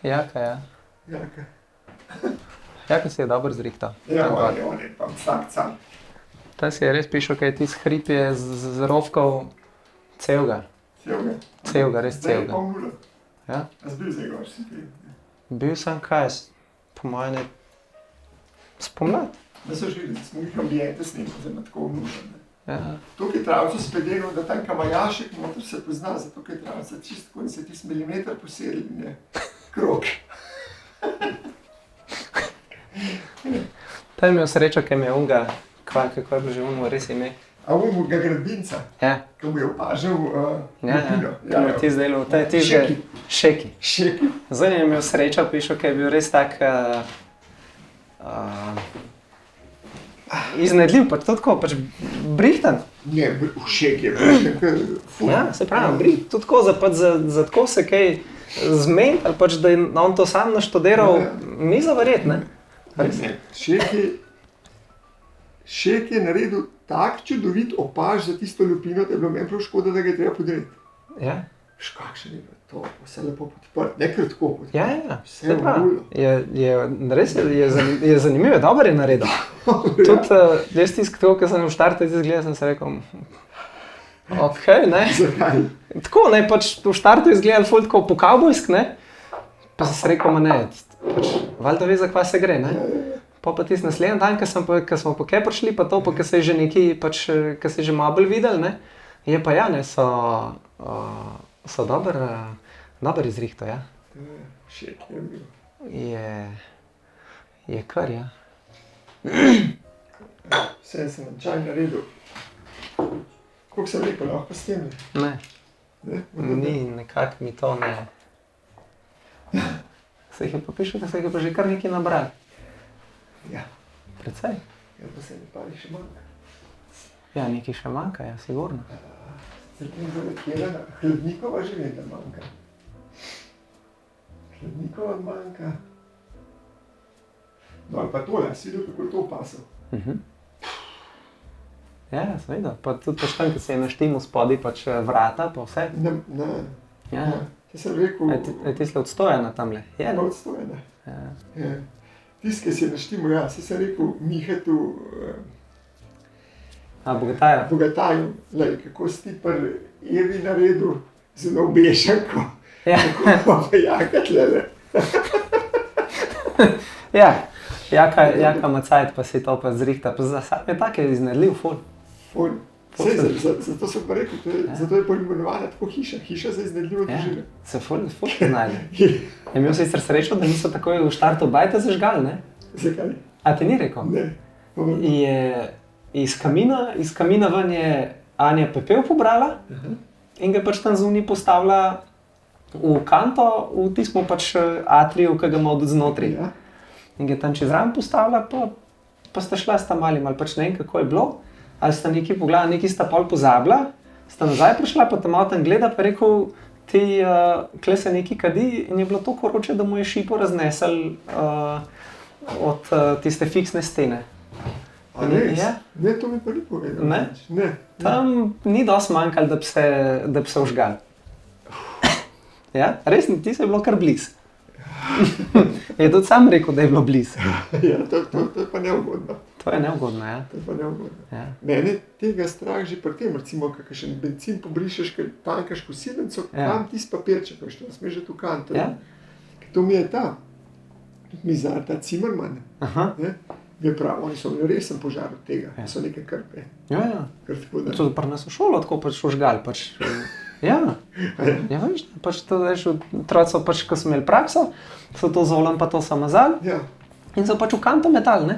Jaka, ja. Jaka. Jaka si je dobro zrihtal. Ja, on je pa vsak sam. Ta si je res pišel, kaj ti hrib je z rovkov celega. Celega, res Zdaj je celega. pa uro. Ja. A zbil zdaj gor si ti? Bil sem kaj, po mojem ne spomlad. Da so žili, da smo jih ambijente snimali, zdaj ima tako vnušen. Ja. Tukaj travcu spedenil, da tam kamajašek noter se pozna, zato je travca čistko in se ti milimeter posedli, ne, krok. Ta je imel srečo, kaj mi je unga, kako je bilo že unmo res ime. A ga gradbinca, Ja, ki mu je opažal ja, lupino. ja. Ja, ti zdaj lo, ti že Šeki. Šeki. Zdaj je imel srečo, pišel, kaj je bil res tak iznedljiv, pač to tako, pač brihtan. Ne, v Šeki je bil ful. Ja, se pravi, tudi tako, za tako se kaj zmeniti, ali pač, da je on to sam naštudiral, ni za verjeti, ne? Ne, Šek je naredil tak čudovit opaž za tisto lupino, da je bilo meni prav škoda, da ga je treba podreti. Ja, Kakšen je bilo to, vse lepo podprt, nekaj tako podprt. ja, ja. Vse Se pravi, vgulno. res je zanimivo, je dobro je naredil. Tudi jaz tisto, ko sem v štartu izgledal, sem se rekel, ok, ne. Zakaj? Tako, ne, pač v štartu izgledal ful tako po kavbojsk, ne. Pa sem se rekel, ma ne, pač, valjda ve, za kva se gre, ne. Pa tisti naslednji dan, ko smo pa kaj prišli, pa to, pa ko se je že nekaj, pač, ko se je že malo bolj videl, ne, je pa ja, ne, so dober izrihto, ja. Šek je bil. Je kar, ja. Vse sem na čaj naredil. Koliko sem rekel, lahko s tem? Ne, Ne? ni nekako mi to ne. Se jih je pa pišel, da se jih je pa že kar nekaj nabral. Ja, Precej. ja pa se mi pari še manjka. Ja, nekaj še manjka, ja, sigurno. Srpim zavetjena, hladnikova že vem, da manjka. Hladnikova manjka. No ali pa tole, si videl, kako je to opasal. Ja, seveda, pa tudi pač tam, ko se je naštel spodaj, pač vrata, pa vse. Ne, Ja. Te sem rekel, Je tiste odstojena tamle? Je, ne? odstojena. Ja. Ja. Tisti, ki si je naštimo, ja, se sem rekel Mihetu, A, bogataja. Bogataju, lej, kako si ti pri Evi naredil zelo obešanko. Ja. Kako pa jaka tlele. Ja, jaka macajt pa si to pa zrihta, pa za sam je tak je iznedljiv ful. Ful. Sej, zato sem pa rekel, zato je poimenovana tako hiša za iznedljivo Ja, družino. se ful znajde. Je imel sicer srečo, da niso takoj v štartu bajta zažgali, ne? Zakaj? A ti ni rekel? Ne. Je iz kamina ven je Anja pepel pobrala in ga pač tam zunaj postavila v kanto, v tistem pač atriju, ki ga ima od znotri. Ja. In ga tam čez ram postavila, pa sta šla s tam malim, ali pač ne vem, kako je bilo. Ali sta nekaj pogledala, nekaj sta pol pozabila, sta nazaj prišla, pa tam malo tam gleda, pa rekel, ti kle se nekaj kadi in je bilo toliko vroče, da mu je šipo raznesel od tiste fiksne stene. A res? Ja. Ne, to mi pa ni povedal. Ne? Ne. Tam ni dosti manjkalo, da bi se vžgal. Ja, res, ti se je bilo kar blizu. Je tudi sam rekel, da je bilo blizu. Ja, to je pa neugodno. To je neugodno, ja. To je pa neugodno. Ja. Mene tega strah že pri tem, recimo, kakšen bencin pobrišeš, ker tankaš kosilnico, kam tisti papirček, veš, to smeš že tu kanto. Ja. To mi je ta mizar, ta Cimerman, Aha. ne, je prav, oni so imeli resen požar od tega, so neke krpe. Ja, ja. Kar tako da. Tudi pri nas v šolo tako pač vžgal, pač. Ja. Ja, veš, pač to veš, otroci pač, ko so imeli prakso, so to zolom pa to samazali Ja, in so pač v kanto metali, ne.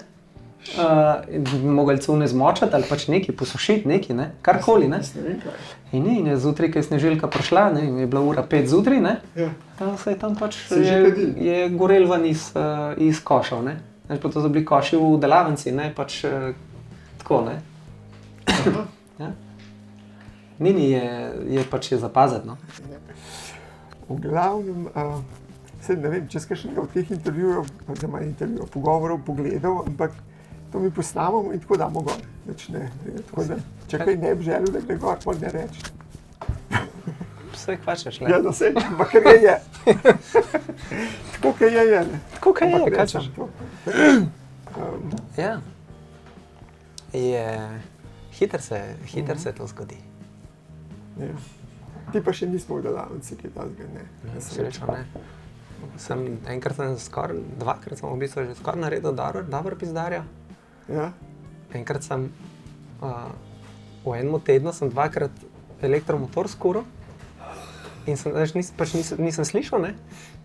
Mogli cune zmočati ali pač nekaj posušiti, nekaj, ne, karkoli, ne. jaz ne vem kaj. In je zjutraj, ko je snežilka prišla, ne, in je bila ura 5 zjutraj, ne, Ja, se je tam pač Se je že kadilo. je gorel ven iz košev, ne. Veš, pa to so bili koši v delavnici, ne, pač tako, ne. aha. Ja. Nini je pač je zapaziti, no. V glavnem, saj ne vem, če sem kakšnega od teh intervjujev, oziroma intervjujev, pogovorov pogledal, ampak to mi posnamemo in tako damo gor. Več ne, tako da, če kaj ne bi želel, da gre gor, pol ne reči. vse kvačeš. Ja, no se, ampak kar je. Tako kar je, ne. Tako kaj je, Ampak kaj res češ. sem to. Ja. Hitro se to zgodi. Ja. Ti pa še nismo v delavnici, ki je tazga, ne. Srečo ne. Dvakrat sem v bistvu že skoraj naredil dobro pizdarja. Ja, Enkrat sem, v enem tednu sem dvakrat elektromotor skuril in nisem slišal, ne.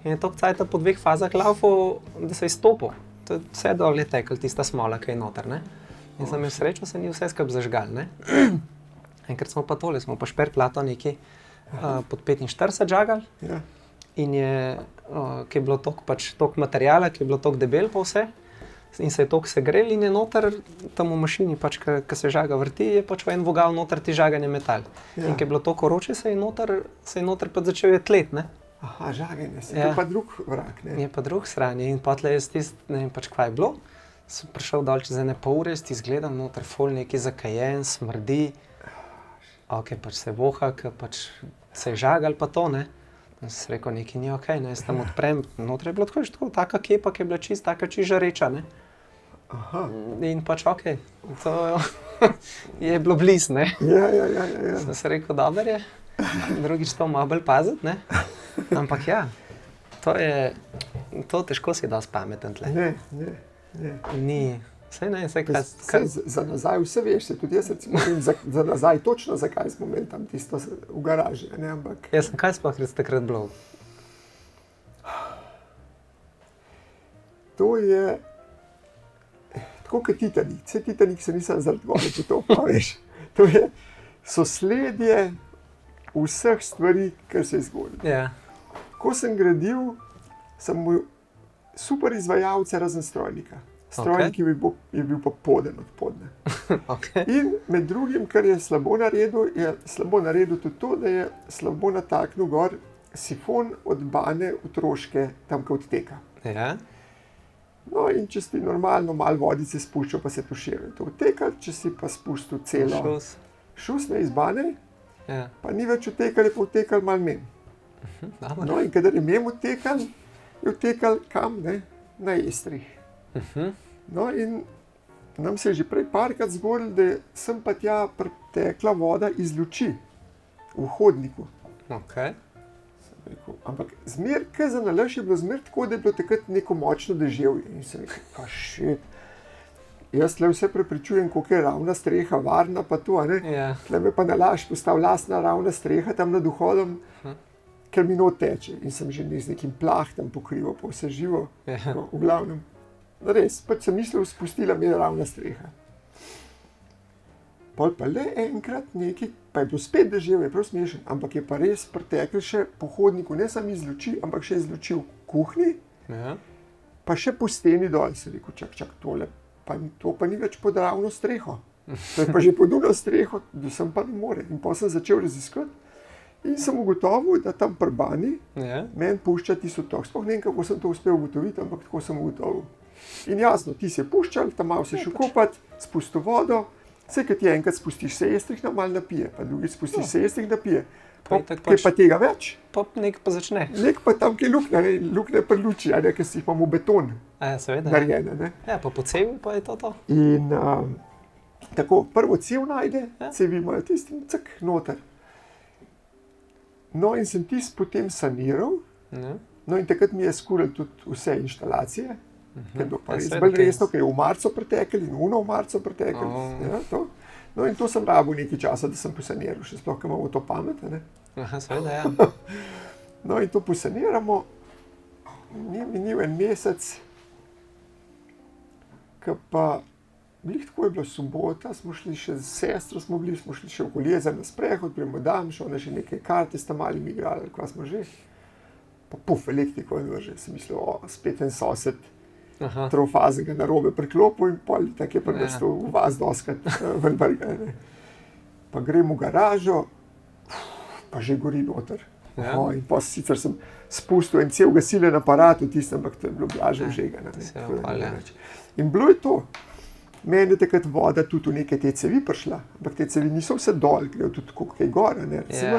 In je toliko cajta po 2 fazah laufal, da se je izstopil. To je vse dol je tekel, tista smola, ki je noter, ne. In sem imel srečo, se ni vse skupaj zažgal, ne. Enkrat smo pa šperplato nekaj pod 45 žagali. ja. In ki je bilo toliko materiala, ki je bilo toliko debel pa vse, in se je toliko segrel in je noter, tam v mašini, ki se žaga vrti, je v en vogal noter ti žaganje metal. Ja. In ki je bilo toliko vroče, se je noter pa začel je tlet, ne. Aha, žaganje, se Ja. to pa drug vrak, ne. Je pa drug strani in potlej jaz ne vem kva je bilo, sem prišel dol čez ene pol ure, gledam noter ful nekaj zakajen, smrdi. Ok, se voha, se je žagal pa to, ne. In sem rekel, nekaj ni okej, ne, jaz tam odprem, noter je bilo tako, taka kepa, ki je bila taka čisto žareča, ne. Aha. In okej, to je bilo blizu, ne. Ja. Sem se rekel, dobro je, drugič to malo bolj paziti, ne. Ampak ja, to težko si dosti pameten tle. Ne. Ni, saj ne, saj Saj za nazaj vse veš, se tudi jaz recimo vem za nazaj točno, zakaj smo imeli tam tisto v garaži, ne, ampak Jaz sem kaj sploh takrat bilo? to je tako kot Titanik. Vse Titanik se nisem zaradi gore potopil, veš. To je sosledje vseh stvari, kar se je zgodilo. Ja. Ko sem gradil, sem imel super izvajalce razen strojnika. Strojnik je bil pa poden od podne. Okay. In med drugim, kar je slabo naredil tudi to, da je slabo nataknil gor sifon od bane otroške, tam ko odteka. Ja. No, in če si normalno malo vodice spuščal, pa se tuširuje to odtekal, če si pa spustil celo šusne iz bane, Ja. pa ni več odtekal, je pa odtekal malo mem. Dobro. No, in kadar je mem odtekal, je odtekal kam, ne? Na Estrih. No, in nam se je že prej parkrat zgodilo, da je sem pa tja pritekla voda iz luči v hodniku. Okay. Rekel, ampak zmer, kaj za nalaž je bilo zmer tako, da je bilo takrat neko močno deževje. In sem rekel, pa šit. Jaz tle vse prepričujem, koliko je ravna streha, varna pa to, ne? Ja. Tle me pa nalaž postal lastna ravna streha tam nad vhodom, ker mi not teče. In sem že z nekim plahtem pokrival, pa vse živo. Ja. No, v glavnem, res, pač sem mislil, spustila mi je ravna streha. Pol pa le enkrat nekaj, pa je bilo spet deževje, prav smešen, ampak je pa res pretekel še po hodniku, ne samo iz luči, ampak še iz luči v kuhinji, Ja. pa še po steni dol. Sem rekel, čak, tole, to pa ni več pod ravno streho. To je pa že pod uno streho, da sem pa ne more. In potem sem začel raziskati in sem ugotovil, da tam pri bani Ja. meni pušča tisto tok. Sploh ne vem, kako sem to uspel ugotoviti, ampak tako sem ugotovil. In jasno, ti si je puščal, tam malo se šel kopati, spustil vodo, vse, ki ti enkrat spustiš, se Estrih malo napije, pa drugič spustiš, se Estrih napije. Pa itak Kaj pa tega več? Pop nek pa začne. Nek pa tam, ki je luknja pri luči, a ne, ker si jih imamo beton Ja, seveda. narejene, ne. Ja, pa po cevi pa je to. In tako, prvo cev najde, Ja. cevi imajo tisti cak noter. No, in sem tisti potem saniral, Ja. no in takrat mi je skuril tudi vse inštalacije, ker je bilo pa Ja, res seveda, bolj ker je- resno, ker je v marcu pretekel in v marcu pretekel. Oh. Ja, to. No, in to sem rabil nekaj časa, da sem posaniral, še sploh, ker imamo to pamet, a ne. Aha, seveda, ja. No, in to posaniramo, ni minil en mesec, ko pa glih tako je bila sobota, smo šli še z sestro, smo šli še okoli jezera na sprehod, pri Madam, še ona še neke karte sta mali igrali, ali kva smo že. Pa puf, elektriko in vrže, sem mislil, spet en sosed Aha. trofaznega narobe priklopil in pol tak je pri nas Ja. to v vas doskrat ven vrga, ne. Pa grem v garažo, pa že gori noter. Ja. In pa sicer sem spustil en cel gasilen aparat v tistem, ampak to je bilo blaže vžegano. to se je opal, ja. In bilo je to. meni je takrat voda tudi v neke te cevi prišla, ampak te cevi niso vse dol, grejo tudi kaj gor, ne, recimo,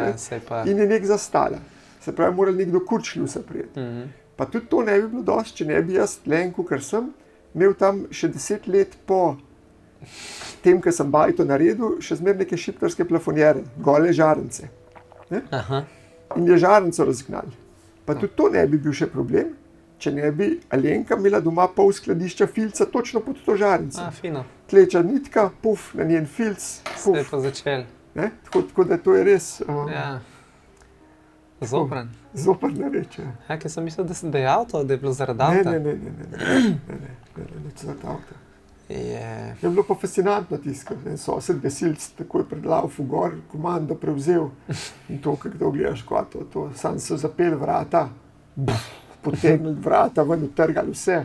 in je nek zastala. Se pravi, morali nekdo kurčljusa prijeti. Pa tudi to ne bi bilo dosti, če ne bi jaz Lenku, ker sem imel tam še 10 let po tem, ko sem bajto naredil, še zmer neke šiptarske plafonjere, gole žarnice. In je žarnico razgnali. Pa tudi to ne bi bil še problem, če ne bi Alenka imela doma pol skladišča filca točno pod to žarnico. Fino. Tleča nitka, puf, na njen filc, puf. Ste pa začeli. Tako da to je res... Zopren. Zoprna reč, ja. Ker sem mislil, da je avto, da je bilo zaradi avta. Ne, zaradi avta. Je bilo pa fascinantno tisto, ker sosed gasilc takoj pred laufu gor, komando prevzel in to, kako gledaš, to sam so zapeli vrata, potegnili vrata, ven utrgali vse,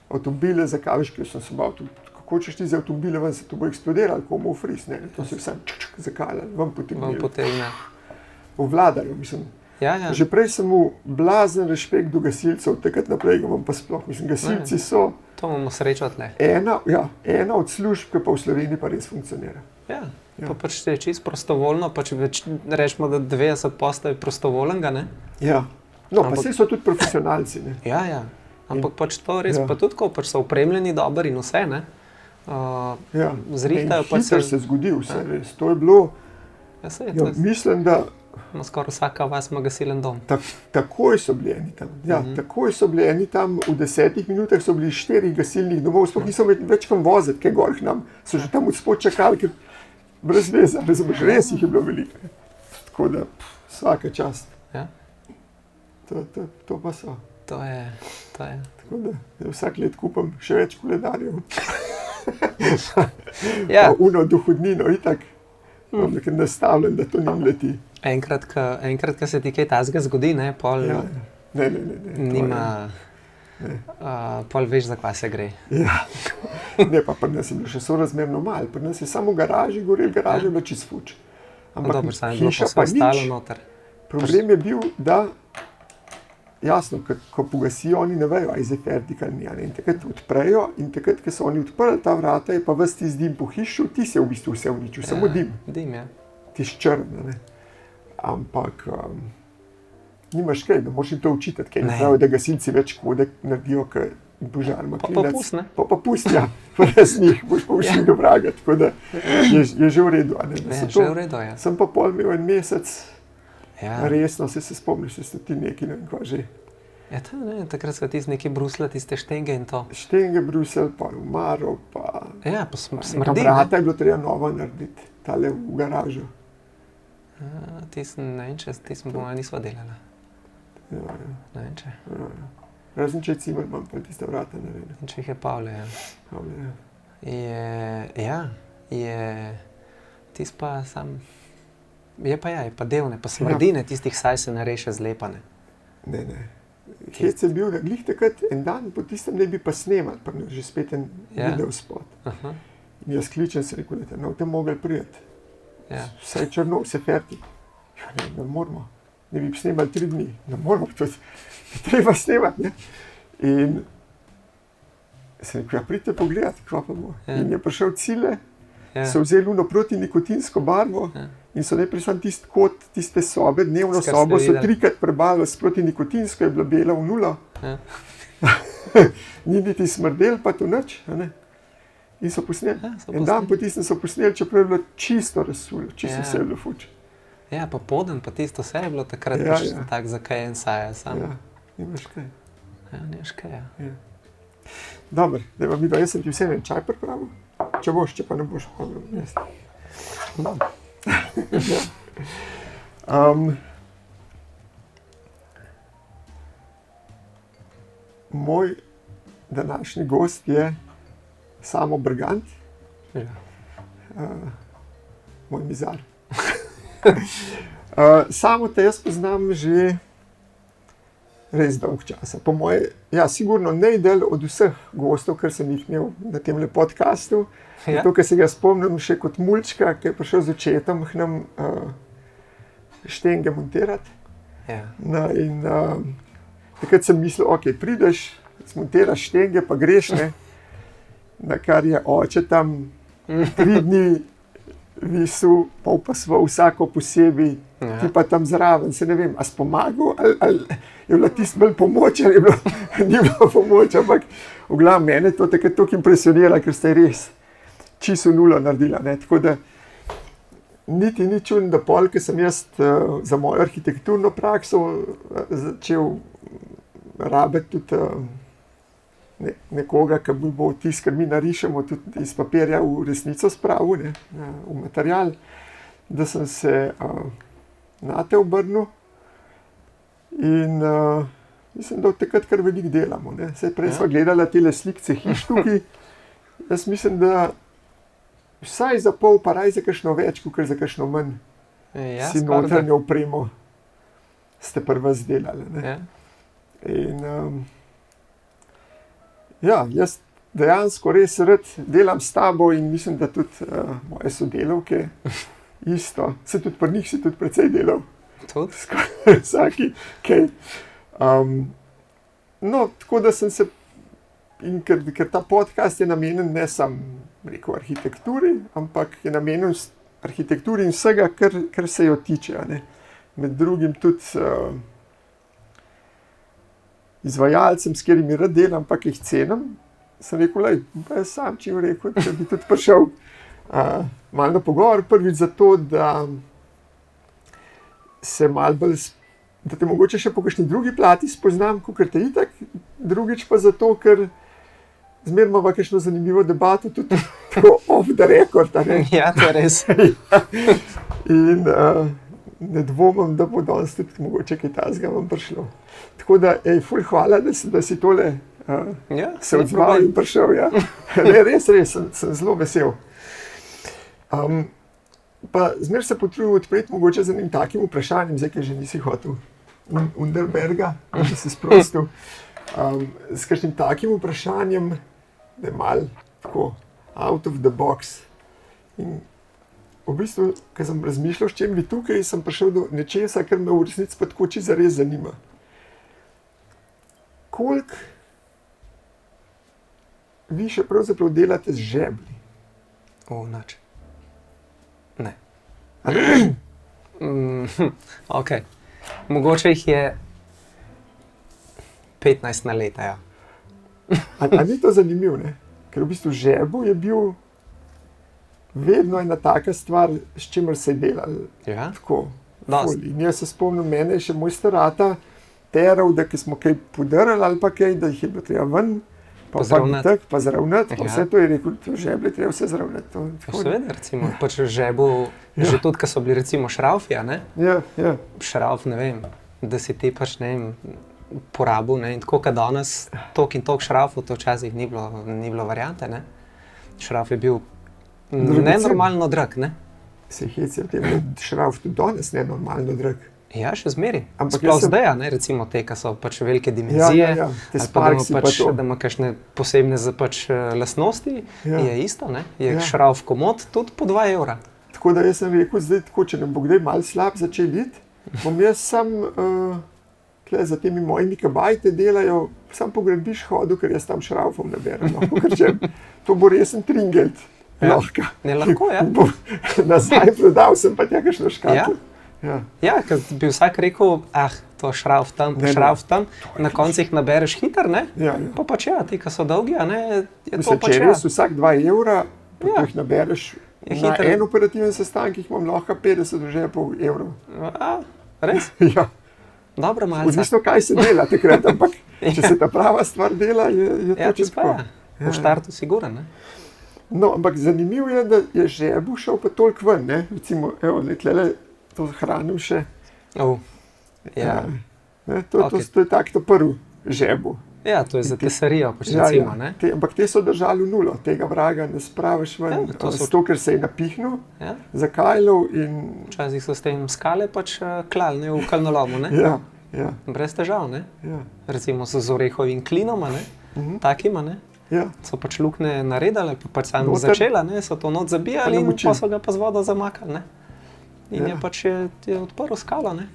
avtomobile zakavaš, ker sem se bal, kako češ ti za avtomobile ven, se to bo eksplodirali, komu v fris, ne, to se vsem zakaljali, ven potegnili. V vladarju, mislim. Že prej sem mu blazen rešpekt do gasilcev, takrat naprej ga vam pa sploh, mislim, gasilci so... To imamo srečo tle. Ena od služb, ki pa v Sloveniji pa res funkcionira. Pa pač je čisto prostovoljno, pač rečemo, da 90% je prostovoljnega, ne? No, pa vse so tudi profesionalci, ne? Ampak pač to res, pa tudi, ko pač so opremljeni dober in vse, ne? Zrihtajo pač... Hitro se zgodi vse, res, to je bilo... Mislim, da... Skoraj vsaka vas ima gasilen dom. Takoj so bili eni tam. Takoj so bili eni tam, v 10 minutah so bili 4 gasilnih domov, sploh niso imeli več kam voziti, kaj gor k nam. So že tam od spod čakali, ker brez veze, res jih je bilo veliko. Tako da, vsaka čast. To pa so. To je. Tako da, vsak let kupam še več koledarjev. Uno dohodnino, itak. Ker nastavljam, da to njim leti. Enkrat, ko se ti kaj tazga zgodi, ne, pol nima, pol veš, za kva se gre. Ne, pa pri nas je bilo še sorazmerno malo, pri nas je samo v garaži gorel, garaža je bila čisto fuč. Ampak hiša pa nič. Problem je bil, da, jasno, ko pogasijo, oni ne vejo, aj zdaj fertik ali ni, in takrat odprejo in takrat, ko so oni odprli ta vrata, je pa ves tisti dim po hišu, ti se v bistvu vse uničil, samo dim. Dim, Tisti črn, ne. Ampak nimaš kaj, da moraš jim to učitati, kaj ne pravi, da gasilci več škode naredijo, ker požar ima klinec. Pa pust, ne? Pa pust, pa res njih, boš pa všli do vraga, tako da je že v redu. Že v redu, Sem pa pol imel en mesec, resno se spomniš, se ti neki, ne vem, kva že. To ne, takrat so tisti neki Brusla, tiste štenge in to. Štenge, Brusel, pa Umaro, pa... Pa smrdi, vrata je bilo treba nova narediti, tale v garažu. Ne vem, če smo nisva delala. Ne vem, če. Razen če je Cimerman, pa tiste vrata naredil. Če jih je Pavle, Tis pa sam... Je pa delne, pa smrdine tistih saj se nareše zlepane. Ne. Hec je bil, da glih takrat en dan po tistem ne bi pa snemali, pa že spet en video spot. In jaz kličem se rekel, da ne boste mogli prijeti. Vse je črno, vse fertik. Ne moramo. Ne bi snemali 3 dni. Ne moramo, to je treba snemati, ne. In se rekel, pridite pogledati, kva pa bo. In je prišel Cile, so vzeli uno proti nikotinsko barvo in so najprej sam tisti kot, tiste sobe, dnevno sobo so 3krat prebavili s proti nikotinsko, je bila bela v nulo. Ni niti smrdel, pa to nič, ne. In so posneli. En dan po tistem so posneli, čeprav je bilo čisto razsuljo, čisto vse je bilo fuč. Pa poden, pa tisto vse je bilo takrat tak zakajen saja sam. Nimaš kaj. Nimaš kaj, Dobar, jaz sem ti vse en čaj pripravil. Če boš, če pa ne boš, pa bom jaz. Moj današnji gost je Samo Bergant, moj mizar. Samo te jaz poznam že res dolg časa. Po moje, sigurno najdalj od vseh gostov, kar sem jih imel na temle podcastu. To, kar se ga spomnim še kot mulčka, ki je prišel z očetom k nam štenge montirati. In takrat sem mislil, ok, prideš, zmontiraš štenge, pa greš, ne. na kar je oče tam 3 dni visel, pol pa smo vsako posebej, ti pa tam zraven, se ne vem, a si pomagal, ali je bila tisto bolj pomoč, ali ni bila pomoč, ampak v glavnem mene to takrat toliko impresionira, ker ste res čisto nulo naredila, ne, tako da niti ni čudno, da pol, ker sem jaz za mojo arhitekturno prakso začel rabiti tudi nekoga, ki bi bo tisto, kar mi narišemo, tudi iz papirja v resnico spravil, ne, v material, da sem se nate obrnil in mislim, da od takrat kar veliko delamo. Ne. Saj prej sva gledala tele slikce hiš tukaj, jaz mislim, da vsaj za pol, pa raj za kakšno več, kot za kakšno manj si notranjo opremo ste pri vas delali. Ne. In jaz dejansko res rad delam s tabo in mislim, da tudi moje sodelavke isto. Se tudi pri njih si tudi precej delal. Tudi? Skoraj vsaki kaj. No, tako da sem se, in ker ta podcast je namenjen ne samo arhitekturi, ampak je namenjen arhitekturi in vsega, kar se jo tiče. Ne. Med drugim tudi izvajalcem, s katerimi rad delam, ampak jih cenim, sem rekel, jaz sam čim rekel, da bi tudi prišel malo na pogovor, prvič zato, da se malo bolj, da te mogoče še po kakšni drugi plati spoznam, kakor te itak, drugič pa zato, ker zmeraj imamo kakšno zanimivo debato, tudi tako off the record. Ja, to je res. In ne dvomim, da bo danes tudi mogoče kaj takega vam prišlo. Tako da, ful hvala, da si tole se odzval in prišel. Ja. Ne, res, sem zelo vesel. Pa zmeraj se potrudim odpreti mogoče z enim takim vprašanjem, zdaj, ki že nisi hotel Underberga, da bi se sprostil. S kakšnim takim vprašanjem, da je malo tako out of the box. In v bistvu, ko sem razmišljal, s čem bi tukaj, sem prišel do nečesa, kar me v resnici pa tako čisto zares zanima. Koliko vi še pravzaprav delate z žeblji? Nič. Ne. Ok. Mogoče jih je 15 na leta, ja. A ni to zanimivo, ne? Ker v bistvu žebu je bil vedno ena taka stvar, s čimer se je delal. Ja? Tako. In jaz se spomnim, mene je še moj starata teral, da ki smo kaj podarili ali pa kaj, da jih je bilo treba ven, pa zravnati, pa vse to je rekel, žeblje treba vse zravnati. Seveda, recimo, pač žebu, že tudi, ko so bili recimo šraufi, ne? Ja. Šrauf, ne vem, da si ti pač, ne vem, porabil, ne, in tako, kad danes toliko in toliko šraufov, to včasih ni bilo variante, ne. Šrauf je bil nenormalno drag, ne. Se heci o tem, da šrauf tudi danes nenormalno drag. Ja, še zmeri. Sploh zdaj, ne, recimo te, ki so pač velike dimenzije, te ali pa da ima kakšne posebne lastnosti, je isto, ne. Je šrauf komod tudi po 2 evra. Tako da jaz sem rekel, zdaj tako, če ne bo kdaj malo slab začel biti, bom jaz sam za temi mojimi kabajte delajo, sam po gradbiš hodil, ker jaz tam šraufom naberem. To bo resen tringelt. Lahko. Ne, lahko, ja. Nazaj prodal sem pa tja kakšno škatlo. Ja, ker bi vsak rekel, to šrauf tam, na koncu jih nabereš hiter, ne? Pa pač ti, ki so dolgi, ne, je to pač če res vsak 2 evra, pa jih nabereš, na en operativen sestanek jih imam lahko 50 žepov evrov. Res? Ja. Dobro, malce. Odvisno, kaj se dela takrat, ampak če se ta prava stvar dela, je to čisto tako. V štartu siguren, ne? No, ampak zanimivo je, da je žebu šel pa toliko ven, ne? Recimo, tlele to hranim še. To je tako prvi žebu. Ja, to je za tesarijo, pač recimo, ne? Ampak te so držali v nulo, tega vraga ne spraviš ven, zato ker se je napihnil, zakajljal in... Včasih so s tem skale pač klali, ne, v kalnolomu, ne? Ja. Brez težav, ne? Ja. Recimo z orehovim klinoma, ne? Takima, ne? Ja. So pač lukne naredali, pa pač sami začela, ne? So to not zabijali in pa so ga pa z vodo zamakali, ne? In je pač odprl skalo, ne?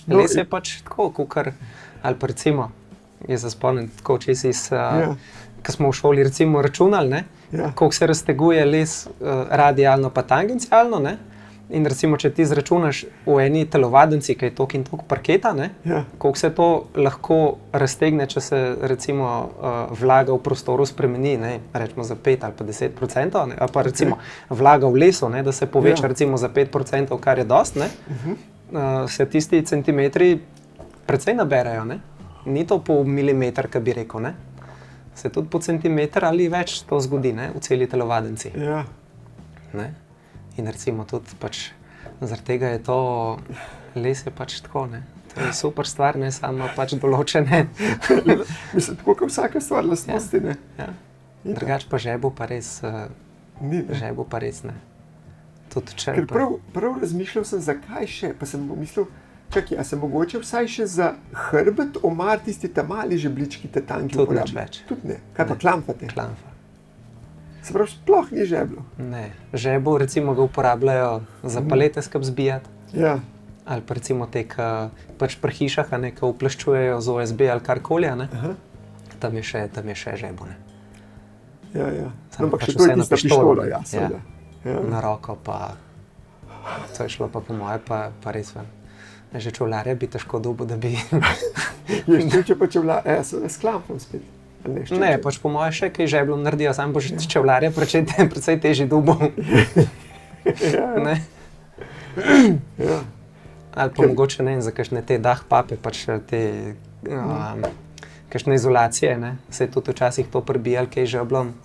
Les je pač tako, kukar, ali pa recimo, jaz se spomnim, tako, če si ko smo v šoli recimo računali, ne, koliko se razteguje les radialno pa tangencialno, ne, in recimo, če ti izračunaš v eni telovadnici, ki je toliko in toliko parketa, ne, koliko se to lahko raztegne, če se recimo vlaga v prostoru spremeni, ne, rečemo za 5 ali pa 10%, ne, ali pa recimo vlaga v lesu, ne, da se poveča recimo za 5%, kar je dost, ne, se tisti centimetri precej naberajo, ne. Ni to po milimeter, ki bi rekel, ne. Se tudi po centimeter ali več to zgodi, ne, v celi telovadnici. Ne? In recimo tudi pač, zaradi tega je to, les je pač tako, ne. To je super stvar, ne, samo pač določene. Mislim, tako kot vsaka stvar lastnosti, ne. Drugače pa žebu pa res, žebu pa res ne. Tudi če Ker prav razmišljal sem, zakaj še, pa sem pomislil, čakaj, a se mogoče vsaj še za hrbet omar tisti ta mali žeblički, te tanki tudi nič več. Tudi ne. Kaj pa klamfate? Klamfa. Se pravi, sploh ni žeblo. Ne. Žebu recimo ga uporabljajo za palete skap zbijati. Ja. Ali pa recimo te, ki pač pri hišah, ne, ki uplaščujejo z OSB ali karkoli, ne. Tam je še žebu, ne. Ja. Ampak še to je tista pištola, ja, seveda. Na roko pa, to je šlo pa po moje pa res ven. Že čevljarja bi težko dobil, da bi... Če pa čevljarja, seveda s klamfom spet. Ne, pač po moje še kaj žeblom naredijo, sam boš čevljarja precej težji dobil. Ne? Ali pa mogoče ne, za kakšne te pape, pač te kakšne izolacije, ne? Se je tudi včasih to prbijali, kaj žeblom.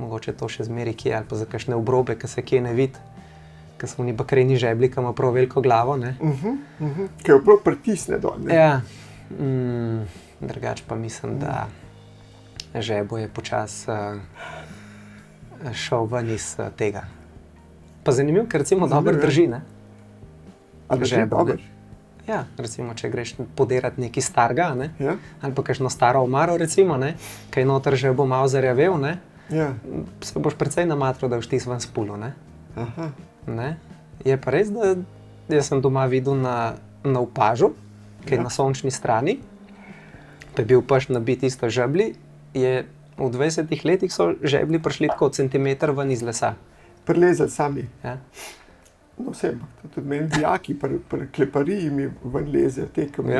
Mogoče to še zmeri kje, ali pa za kakšne obrobe, ki se kje ne vidi. Ker so oni bakreni žebli, ki ima prav veliko glavo, ne. Ki jo prav pritisne dol, ne. Ja. Drugače pa mislim, da žebo je počas šel ven iz tega. Pa zanimivo, ker recimo dobro drži, ne. Ali drži dobro? Ja, recimo, če greš podirati nekaj starega, ne, ali pa kakšno staro omaro, recimo, ne, kaj noter žebo malo zarjavel, ne, se boš precej namatral, da boš ti ven spulil, ne. Ne? Je pa res, da jaz sem doma videl na upažu, ki je na sončni strani, pa je bil pač nabit isto žebli, je v 20 letih so žebli prišli tako centimeter ven iz lesa. Prelezali sami. Ja. No, vse, tudi meni dijaki pri klepariji mi ven lezejo, te, ki mi,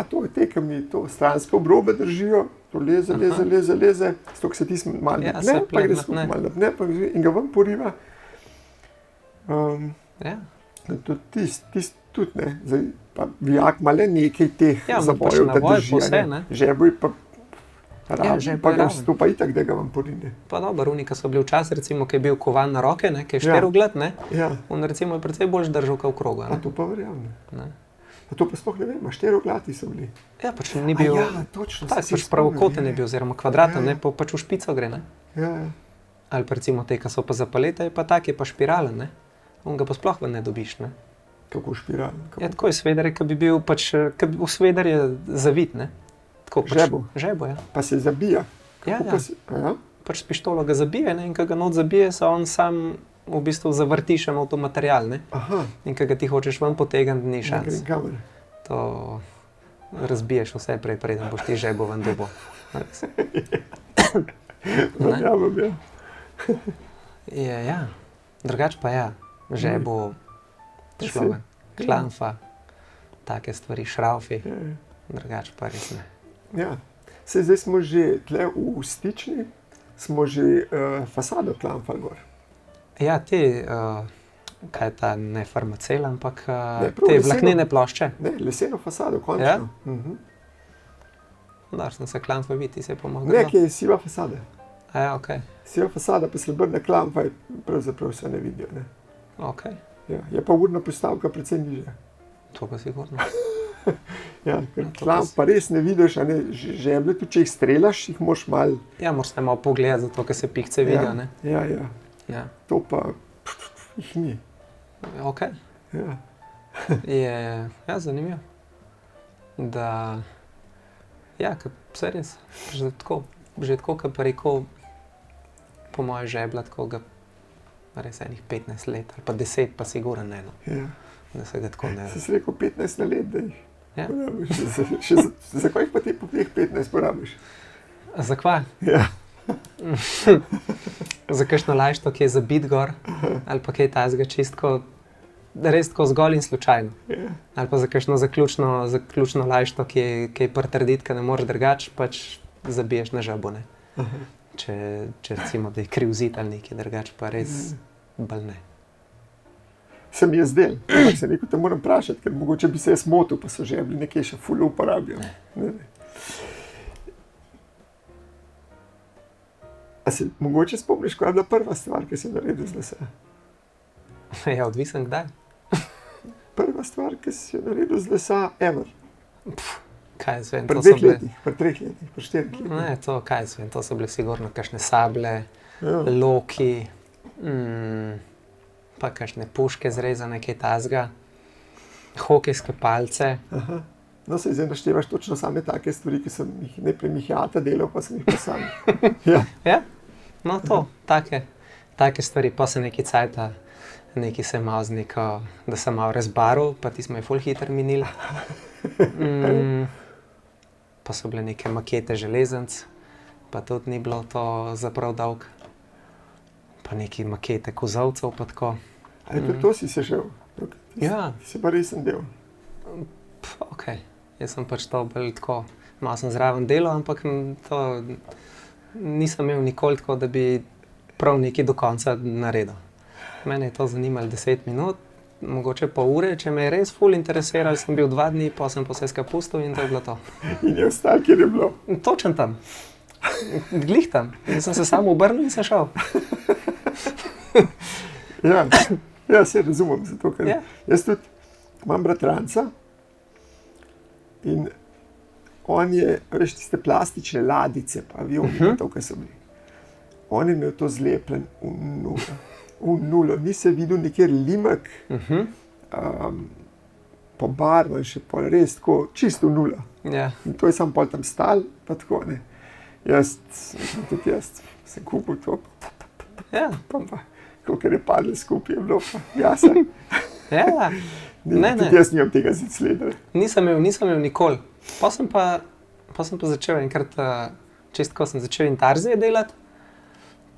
to je te, ki mi to stranske obrobe držijo, to leze, zato se tisti malo napne, pa gre skupaj malo napne, in ga ven poriva. Tudi tudi ne, zdaj pa vijak ima le nekaj teh zabojev, da drži, žebo je pa raven, pa ga vstopa itak, da ga vam porine. Pa dobro, oni, ki so bili včasih, recimo, ki je bil kovan na roke, ne, ki je štirigled, ne, on recimo je precej bolj držal kot v krogu. Pa to pa verjamem. Pa to pa sploh ne vem, štiriglati so bili. Ja, pač ni bil, točno, tak, pač pravokoten je bil, oziroma kvadraten, ne, pač v špico gre, ne. Ali pa recimo te, ki so pa za palete, je pa tak, je pa špiralen, ne. On ga pa sploh ne dobiš, ne. Kako špiralen? Ja, tako je sveder, ki bi bil pač, v sveder je zavit, ne. Žebo, ja. Pa se zabija? Ja. Pač s pištolo ga zabije, ne, in ko ga not zabije, se on sam v bistvu zavrti še nov to material, ne. In ko ga ti hočeš ven potegniti, ni šans. To razbiješ vse prej, preden boš ti žebo ven dobil. Verjamem, ja. Ja. Drugače pa ja, žebo, človek, klamfa, take stvari, šraufi, drugače pa res ne. Ja, zdaj smo že tle v Stični, smo že fasado klamfali gor. Ja, te, kaj je ta, ne farmacel, ampak te vlaknene plošče. Ne, leseno fasado, končno. Dar sem se klamfa vidi, ti se je pomogel. Ne, ki je siva fasada. Ja, okej. Siva fasada pa srebrna klamfa, pravzaprav se ne vidijo, ne. Okej. Ja, je pa urna postavka precej nižja. To pa sigurno. Ja, ker klamf pa res ne vidiš, a ne, žeblje, tudi če jih strelaš, jih moraš malo... Ja, moraš se malo pogledati, zato ker se pihce vidijo, ne. Ja. To pa jih ni. Okej. Ja. Ja, zanimivo. Da, ja, vse res, že tako, kot pa rekel, po moje žebla, tako ga res enih 15 let, ali pa 10, pa sigurno ne, no. Ja. Da se ga tako ne... Si rekel 15 let, da jih Ja. porabiš. Zakaj jih pa ti po teh 15 porabiš? Zakaj? Ja. Za kakšno lajšto, ki je zabit gor, ali pa kaj tazga čistko, res tako zgolj in slučajno. Ja. Ali pa za kakšno zaključno lajšto, ki je pretrditi, ker ne moreš drugače, pač zabiješ na žabo. Če recimo, da je kriv zid ali nekaj drugače, pa res bolj ne. Se mi je zdel, ampak se nekaj te moram vprašati, ker mogoče bi se jaz motil, pa so žeblji nekaj še ful uporabijo. Ne. A se mogoče spomniš, koja je bila prva stvar, ki si naredil z lesa? Ja, odvisen kdaj. Prva stvar, ki si naredil z lesa, ever. Kaj jaz vem, Pri to so 2 bile... letih, pri 3 letih, pri 4 letih. Ne, to kaj jaz vem, to so bile sigurno kakšne sable, Ja. loki, pa kakšne puške zrezane, kaj tazga, hokejske palce. Aha. No, se zdaj naštevaš točno same take stvari, ki sem jih najprej Mihjata delal, pa sem jih pa sam. Ja. Ja, no to, take stvari, pa se neki cajta, neki se malo z neko, da sem malo razbaril, pa ti smo je ful hitro minili. Pa so bile neke makete železnic, pa tudi ni bilo to zaprav dolg. Pa neki makete kozovcev, pa tako. A je tudi to si se šel? Ja. Ti si pa resen del. Ok, jaz sem pač to bolj tako, malo sem zraven delal, ampak to nisem imel nikoli tako, da bi prav nekaj do konca naredil. Mene je to zanimalo 10 minut, mogoče pol ure, če me je res ful interesiralo, sem bil 2 dni, pa sem vse pustil in to je bilo to. In je ostal, kjer je bilo. Točen tam, glih tam, in sem se samo obrnil in sem šel. Ja, se razumem, zato ker Ja. jaz tudi imam bratranca in on je, veš, tiste plastične ladice, pa avioni, pa to, kaj so bili. On je imel to zlepljen v nulo. V nulo. Ni se videl nekjer limek, pobarvan še pol, res tako, čisto v nulo. Ja. In to je sam pol tam stal, pa tako, ne. Tudi jaz sem kupil to, Ja. pa kolikor je padlo skupaj, je bilo pa jasno. Ja. Ne. Tudi jaz nimam tega zid. Nisem imel nikoli. Pa sem pa začel enkrat, čist ko sem začel intarzije delati,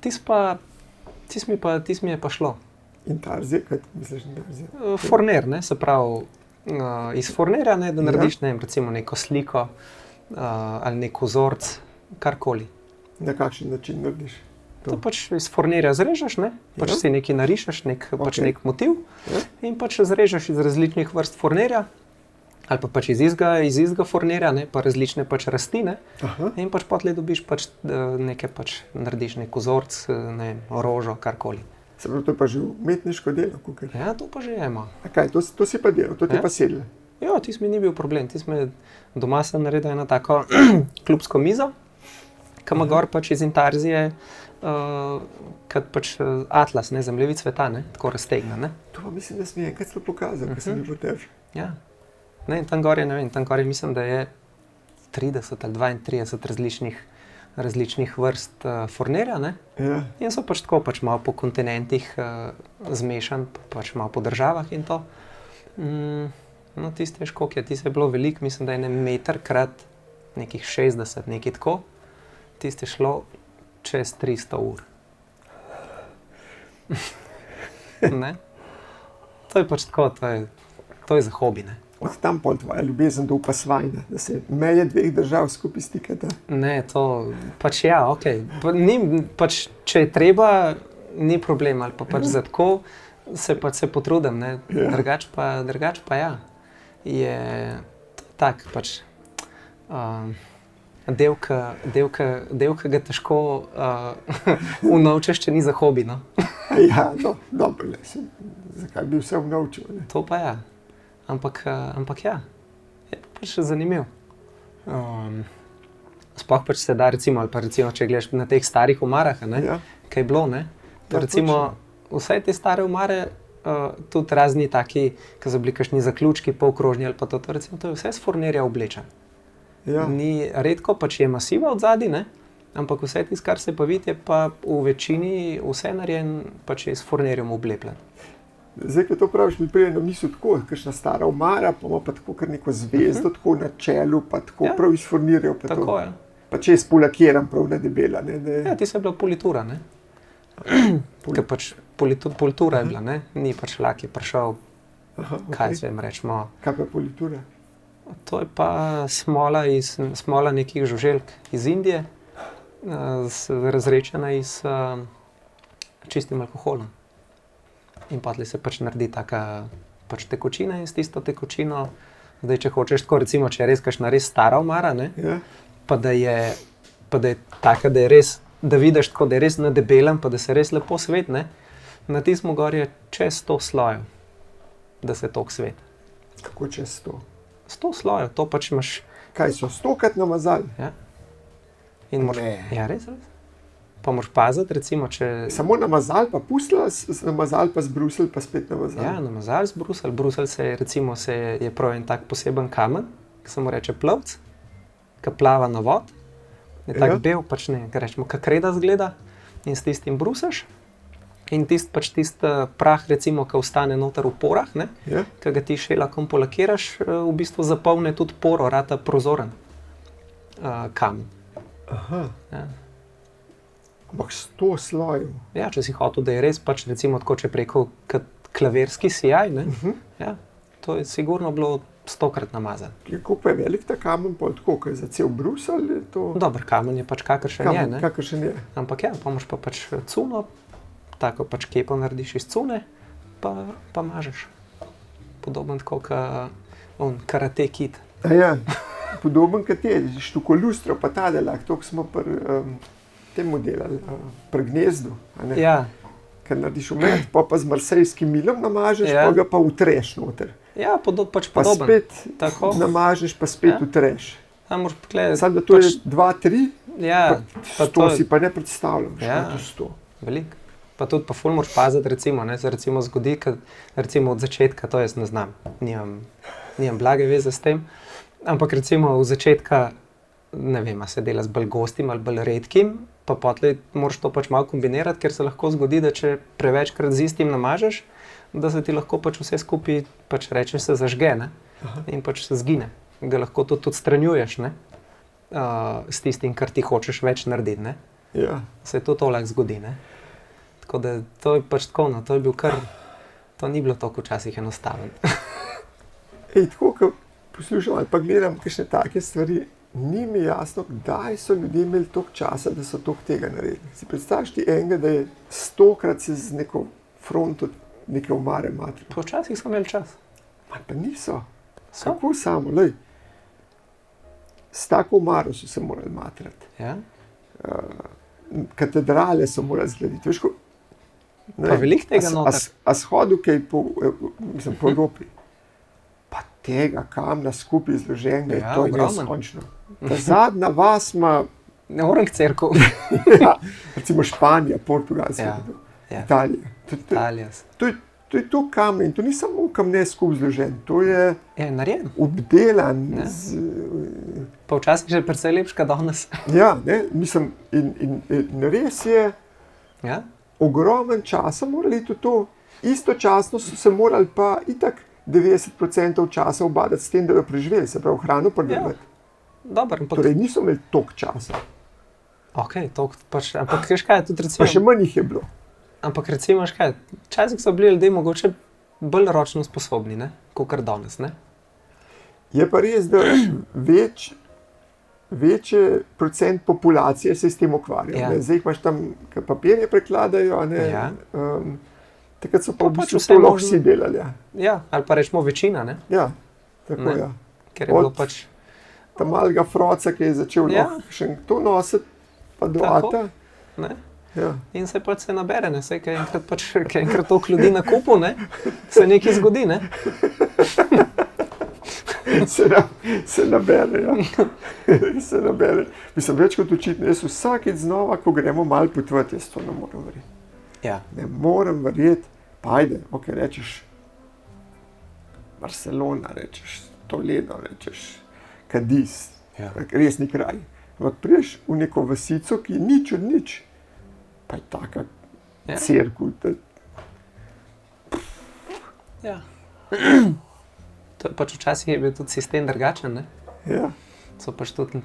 tis mi je pa šlo. Intarzije, kaj ti misliš intarzije? Forner, ne, se pravi, iz fornerja, ne, da narediš, ne vem, recimo neko sliko ali nek vzorc, karkoli. Na kakšen način narediš? To pač iz fornerja zrežeš, ne, pač si nekaj narišeš, pač nek motiv in pač zrežeš iz različnih vrst fornerja ali pa pač iz istega fornerja, ne, pa različne pač rastline. In pač potlej dobiš pač nekaj, pač narediš nek vzorc, ne vem, rožo, karkoli. Se pravi, to je pa že umetniško delo, kakor? Ja, to pa že je malo. A kaj, to si pa delal, to ti je pa sedlo? Ja, tis mi ni bil problem, doma sem naredil eno tako klubsko mizo, ki ima gor pač iz intarzije, kot pač atlas, ne, zemljevid sveta, ne, tako raztegna, ne. To pa mislim, da si mi enkrat to pokazal, ko sem bil po tebi. Ja. Ne, in tam gor je, ne vem, tam gor je, mislim, da je 30 ali 32 različnih vrst fornerja, ne. Ja. In so pač tako, pač malo po kontinentih zmešan, pač malo po državah in to. No, tiste, veš, koliko je, tiste je bilo veliko, mislim, da je 1 meter krat nekih 60, nekaj tako. Tiste je šlo čez 300 ur. Ne? To je pač tako, to je za hobi, ne. Od tam pol tvoja ljubezen do upasvajna, da se meje 2 držav skupaj stikata. Ne, to pač ja, okej. Pač, če je treba, ni problem, ali pa pač za tako se potrudim, ne. Drugač pa ja. Je tak pač del, ki ga težko unovčiš, če ni za hobi, no. Ja, no, dobro, ne, zakaj bi vse unovčil, ne. To pa ja. Ampak ja, je pač zanimiv. Sploh pač se da, recimo, ali pa recimo, če gledaš na teh starih omarah, ne, kaj je bilo, ne. Pa recimo, vse te stare omare, tudi razni taki, ki so bili kakšni zaključki, polkrožni ali pa to, recimo, to je vse s fornerja oblečen. Ja. Ni redko, pač je masiva od zadaj, ne, ampak vse tisto, kar se pa vidi, je pa v večini vse narejen pač s fornerjem oblepljen. Zdaj, ko to praviš, mi pride na misel tako, kakšna stara omara, pa ima pa tako kar neko zvezdo, tako na čelu, pa tako prav iz fornirjev. Tako je. Pa če je spolakiran prav na debela. Ne, Ja, ti se je bila politura, ne? Ker pač politura je bila, ne? Ni pač lak je prišel, Aha, kaj okay. se jim rečemo. Kaj pa je politura? To je pa smola nekih žuželk iz Indije, razrečena iz čistim alkoholom. In potlej se pač naredi taka pač tekočina in s tisto tekočino, zdaj če hočeš tako, recimo, če je res kakšna res stara omara, ne? Ja. Pa da je taka, da je res, da vidiš tako, da je res na debelem, pa da se res lepo svet, ne? Na tistem gor je čez 100 slojev, da se tok svet. Kako čez 100? 100 slojev, to pač imaš. Kaj so 100-krat namazali? Ja. In moraš, Ne. ja, res. Pa moraš paziti, recimo, če... Samo namazali, pa pustili, namazali, pa zbrusili, pa spet namazali. Ja, namazali zbrusili. Brusili se je, recimo, je prav en tak poseben kamen, ki se mu reče plavc, ki plava na vod. Je tak bel, pač ne, rečemo, kak kreda zgleda in s tistim brusaš. In tist prah, recimo, ki ostane noter v porah, ne, Ja. ki ga ti šelakom polakiraš, v bistvu zapolne tudi poro, rata prozoren kamen. Aha. Ja. Ampak 100 slojev. Ja, če si hotel, da je res, pač recimo tako, če preko klavirski sijaj, ne, ja, to je sigurno bilo 100-krat namazan. Kako pa je velik ta kamen, pa tako, kaj za cel brus ali je to? Dober kamen je pač kakršen je, ne. Kakršen je. Ampak ja, pa imaš pa pač cuno, tako pač kepo narediš iz cune, pa mažeš. Podoben tako, karate kit. A ja, podoben kateri, štuko lustro, pa ta delak, to smo pri temu delali, pri gnezdu, a ne? Ja, Ker narediš omet, pa z marsejskim milom namažeš, Ja. pa ga pa utreš noter. ja pač Pa podoben. spet Tako. namažeš, pa spet Ja. utreš. A moraš gledati, Samo da to je 2-3, ja, pa 100 to je si pa ne predstavljam, Ja. što je to 100. veliko. Pa tudi pa ful moraš paziti, recimo, ne, se recimo zgodi, recimo od začetka, to jaz ne znam, nimam blage veze s tem, ampak recimo od začetka, ne vem, a se dela z bolj gostim ali bolj redkim, pa potlej moraš to pač malo kombinirati, ker se lahko zgodi, da če prevečkrat z istim namažeš, da se ti lahko pač vse skupaj, pač rečeš, se zažge, ne, in pač se zgine. Ga lahko tudi odstranjuješ, ne, s tistim, kar ti hočeš več narediti, ne. Ja. Se to lahko zgodi, ne. Tako da to je pač tako, no, to je bil to ni bilo tako včasih enostavno. Ej, tako, ko poslušam ali pa gledam kakšne take stvari, ni mi jasno, kdaj so ljudje imeli toliko časa, da so toliko tega naredili. Si predstavljaš ti enega, da je 100-krat se z neko fronto neke omare matril. Pa včasih so imeli čas. Pa niso. So? Kako samo, lej. S tako omaro so se morali matrati. Ja. Katedrale so morali zgraditi. Veš, Pa veliko tega noter. A shodil kaj po Evropi. Pa tega kamna skupaj zloženega, Ja, to je ogromno. neskončno. Ta zadnja vas ima, Ne morem k cerku. ja, recimo Španija, Portugalska, Ja, ja. Italija. Italija. To je to kamen in to ni samo kamne skupaj zložen, to je Je narejen. obdelan Ja. z... Pa včasih že precej lepš, kot danes. Ja, ne, mislim, in res je, Ja. ogromen časa morali iti v to, istočasno so se morali pa itak 90% časa ubadati s tem, da jo preživeli, se pravi hrano pridobiti. Dobro, ampak, Torej niso imeli toliko časa, okej, to pač, ampak veš kaj, tudi pa še recimo, manj jih je bilo. ampak recimo, veš kaj, včasih so bili ljudje mogoče bolj ročno sposobni, ne, kakor danes, ne. Je pa res, da večji procent populacije se s tem ukvarja. Ja. Ne. Zdaj jih imaš tam, ki papirje prekladajo, a ne, Ja. takrat so pa v Pa pač bistvu vse to lahko možno. vsi delali. Ja, Ja, ali pa rečemo večina, ne, ja tako Ne. ja. ker je bilo Od- pač, Ta malega froca, ki je začel Ja. lahko še to nositi, pa do Tako. ata. ne. Ja. In se pač se nabere, ne, saj, ker enkrat toliko ljudi na kupu, ne, se nekaj zgodi, ne. Se nabere, ja. Se nabere. Mislim, več kot očitno. Jaz vsakeč znova, ko gremo malo potovati, jaz to ne morem verjeti. Ja, Ne morem verjeti, pa ajde, ok, rečeš Barcelona, rečeš Toledo, rečeš Cadiz, ja. resni kraj. Ampak priješ v neko vasico, ki je nič od nič, pa je taka Ja. cerkev, da Ja. To je pač včasih je bil tudi sistem drugačen, ne. ja. So pač tudi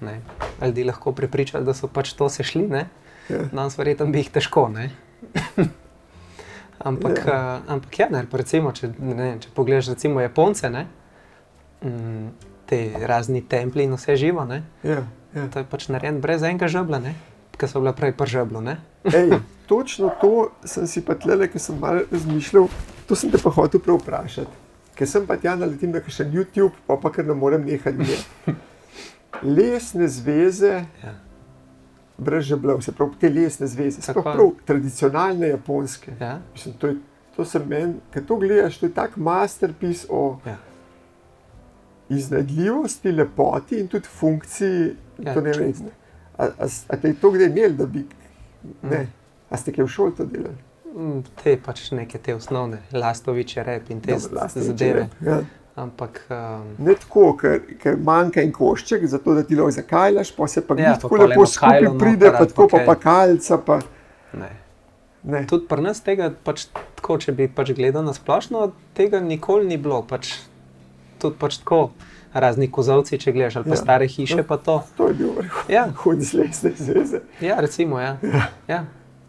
ne, ljudi lahko prepričali, da so pač to se šli, ne. Ja. Danes verjetno bi jih težko, ne. Ampak ja, ne, recimo, če pogledaš recimo Japonce, ne, te razni templji in vse živo, ne, Ja, ja. to je pač narejen brez enega žebla, ne, ki so bila prej pri žeblu, ne. Ej, točno to sem si pa tlele, ko sem malo razmišljal, to sem te pa hotel prav vprašati. Ker sem pa tja naletim na kakšen YouTube, pa kar ne morem nehati gledati. Lesne zveze Ja. brez žeblev, se pravi te lesne zveze, sploh Tako. prav tradicionalne japonske. Ja, Mislim, to se meni, ko to gledaš, to je tak masterpiece o ja. iznajdljivosti, lepoti in tudi funkciji, Ja, to ne vem. A te je to kdaj imeli, da bi, ne, a ste kaj v šoli to delali? Te pač neke te osnovne, lastovičje rep in te Dobro, lastovičje zadeve. rep, ja. Ampak Ne tako, ker manjka en košček, zato da ti lahko zakajlaš, pa se pa Ja, ja, pa tako pol lepo eno skupaj kajlo pride, noter pa ali tako pa pa kaj. kalca, pa ne. ne. Tudi pri nas tega, pač, tako, če bi pač gledal na splošno, tega nikoli ni bilo. Pač, tudi pač tako razni kozovci, če gledaš, ali pa Ja. stare hiše, pa to. To je bil vrhunec Ja, lesne zveze. ja recimo, ja. Ja.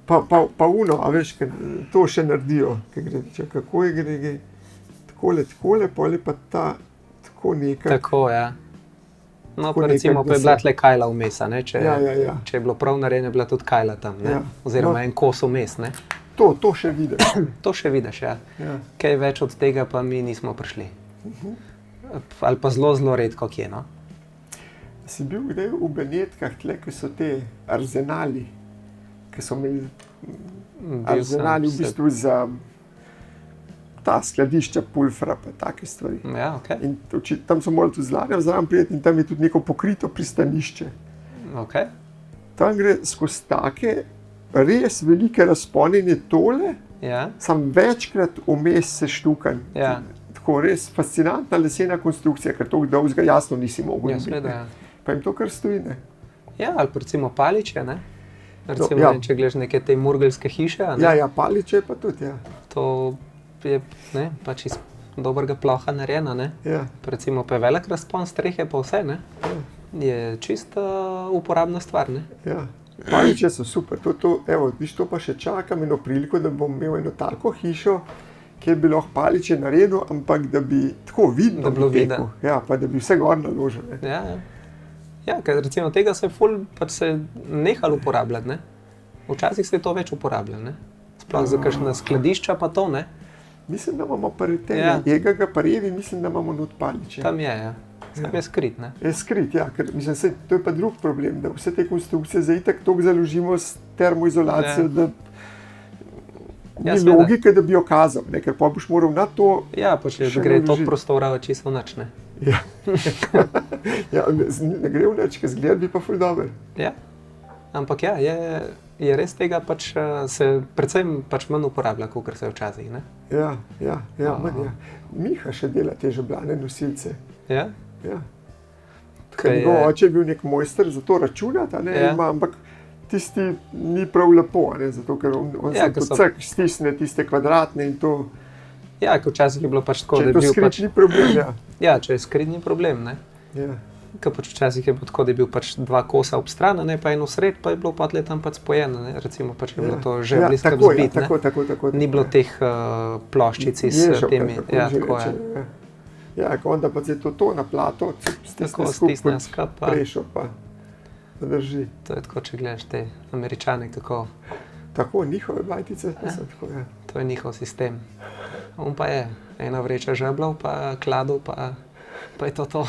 Pa uno, a veš, ker to še naredijo, ker gre, če kako je gre, takole, pol je pa ta, tako nekaj. Tako, ja. No, Tako pa nekaj, recimo, da pa je se- bila tle kajla vmes, a ne, če, Ja. če je bilo prav narejeno, je bila tudi kajla tam, ne. Ja. Oziroma No. en kos vmes, ne. To še vidiš. To še vidiš, ja. Ja. Kaj več od tega pa mi nismo prišli. Ali pa zelo, zelo redko kje, no. Si bil kdaj v Benetkah, tle, ki so te arzenali, ki so imeli Bil sem arzenali v se- bistvu za ta skladišča pulfra, pa take stvari. Ja, ok. In tam so morali tudi z ladjem zraven priti in tam je tudi neko pokrito pristanišče. Okay. Tam gre skozi take res velike razpone in je tole, Ja, sam večkrat vmes seštukan. ja. Tako res fascinantna lesena konstrukcija, ker to dolgega jasno nisi mogel Ja, dobiti, seveda, ne. ja. Pa jim to kar stoji, ne. Ja, ali pa recimo paliče, ne? Recimo, ja. ne, če gledaš neke te murgelske hiše, a ne? Ja, paliče pa tudi, ja. To je, ne, pač iz dobrega ploha narejena, ne? Ja, Pa recimo pa je velik razpon strehe pa vse, ne? Je čisto uporabna stvar, ne? ja. Paliče so super. Evo, viš, to pa še čakam eno priliko, da bom imel eno tako hišo, kjer bi lahko paliče naredil, ampak da bi tako vidno Da bi bilo bi tekel. vidno. Ja, pa da bi vse gor naložil, ne. Ja, ja. Ja, ker recimo tega se je ful pač se nehalo uporabljati, ne? Včasih se je to več uporabljalo, ne? Sploh za kakšna skladišča pa to, ne? Mislim, da imamo pri tem, Ja. Jegaga pa Revi, mislim, da imamo not paliče. Tam je, ja. Sam je skrit, ne? Je skrit, ja, ker mislim, to je pa drug problem, da vse te konstrukcije za itak toliko založimo s termoizolacijo, Ja. da Ja, ni seveda. logike, da bi jo kazal, ne, ker pa boš moral na to. Ja, pa če Še gre naložiti. toliko prostora v čisto nič, ne? Ja, ja ne gre v nič, ker zgled bi pa ful dober. Ja. Ampak ja, je res tega pač se predvsem pač manj uporablja, kot se je včasih, ne? Ja, manj, ja. Miha še dela te žeblane nosilce. Ja? Ja. Kaj Ker je- njegov oče je bil nek mojster za to računati, a ne, Ja. ampak tisti ni prav lepo, a ne, zato ker on Ja, se ker so- pocek stisne tiste kvadratne in to, Ja, ker včasih je bilo pač tako, da če je to bil skrit pač... ni problem, ja. Ja, če je skrit, ni problem, ne? Ja. Ker pač včasih je bilo tako, da je bil pač dva kosa ob stran, a ne, pa eno sred, pa je bilo pa tle tam pač spojeno, ne? Recimo pač je bilo to že blisko tako, zbit, ne? tako. Ni bilo teh ploščic s Ježovka, temi... kako Ja, že tako reče, je. ja. Ja, ko onda pa se to na plato stisne Tako skupaj, stisne skupaj. prešo pa drži. To je tako, če gledaš te Američane, kako... Tako, njihove bajtice, so tako, ja. To je njihov sistem. On pa je ena vreča žeblov, pa kladov, pa je to to.